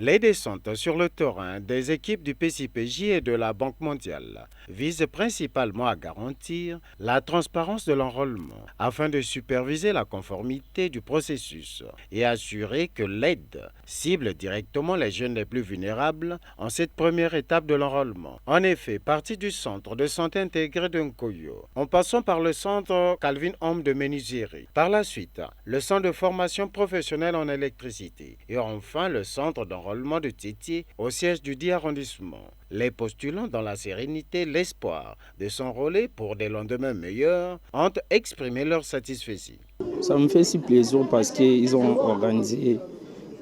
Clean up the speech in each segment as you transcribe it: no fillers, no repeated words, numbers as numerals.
Les descentes sur le terrain des équipes du PCPJ et de la Banque mondiale visent principalement à garantir la transparence de l'enrôlement afin de superviser la conformité du processus et assurer que l'aide cible directement les jeunes les plus vulnérables en cette première étape de l'enrôlement. En effet, parti du centre de santé intégré de Nkoyo, en passant par le centre Calvin Homme de Méniziri, par la suite le centre de formation professionnelle en électricité et enfin le centre d'enrôlement de Titi au siège du 10 arrondissement. Les postulants dans la sérénité, l'espoir de s'enrôler pour des lendemains meilleurs ont exprimé leur satisfaction. Ça me fait si plaisir parce qu'ils ont organisé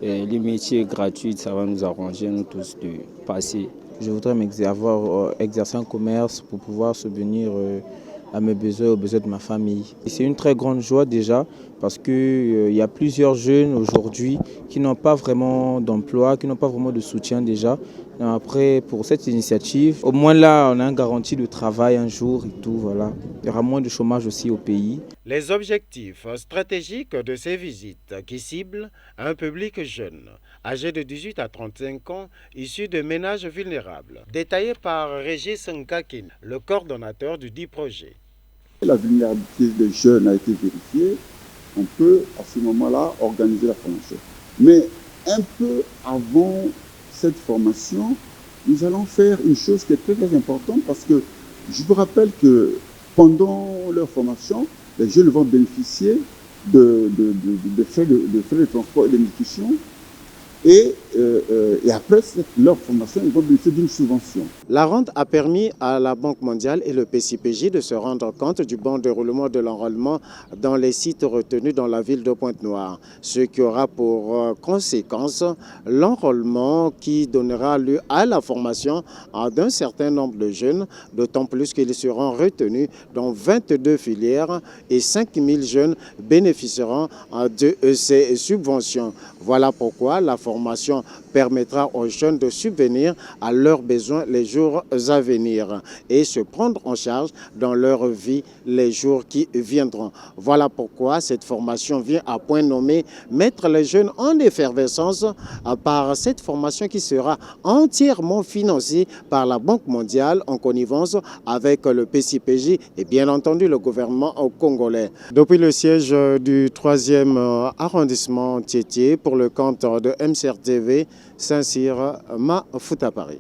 les métiers gratuits. Ça va nous arranger, nous tous, de passer. Je voudrais avoir exercé un commerce pour pouvoir subvenir à mes besoins, aux besoins de ma famille. Et c'est une très grande joie déjà parce qu'il y a plusieurs jeunes aujourd'hui qui n'ont pas vraiment d'emploi, qui n'ont pas vraiment de soutien déjà. Et après, pour cette initiative, au moins là, on a une garantie de travail un jour et tout. Voilà. Il y aura moins de chômage aussi au pays. Les objectifs stratégiques de ces visites qui ciblent un public jeune, âgé de 18 à 35 ans, issu de ménages vulnérables, détaillés par Régis Nkakin, le coordonnateur du dit projet. La vulnérabilité des jeunes a été vérifiée. On peut à ce moment-là organiser la formation. Mais un peu avant cette formation, nous allons faire une chose qui est très, très importante parce que je vous rappelle que pendant leur formation, les jeunes vont bénéficier de frais de transport et de nutrition. Et après leur formation, ils vont bénéficier d'une subvention. La rente a permis à la Banque mondiale et le PCPJ de se rendre compte du bon déroulement de l'enrôlement dans les sites retenus dans la ville de Pointe-Noire, ce qui aura pour conséquence l'enrôlement qui donnera lieu à la formation d'un certain nombre de jeunes, d'autant plus qu'ils seront retenus dans 22 filières et 5 000 jeunes bénéficieront de ces subventions. Voilà pourquoi la formation permettra aux jeunes de subvenir à leurs besoins les jours à venir et se prendre en charge dans leur vie les jours qui viendront. Voilà pourquoi cette formation vient à point nommé mettre les jeunes en effervescence par cette formation qui sera entièrement financée par la Banque mondiale en connivence avec le PCPJ et bien entendu le gouvernement congolais. Depuis le siège du 3e arrondissement Tiétié pour le compte de MCRTV, Saint-Cyr, Mafouta Paris.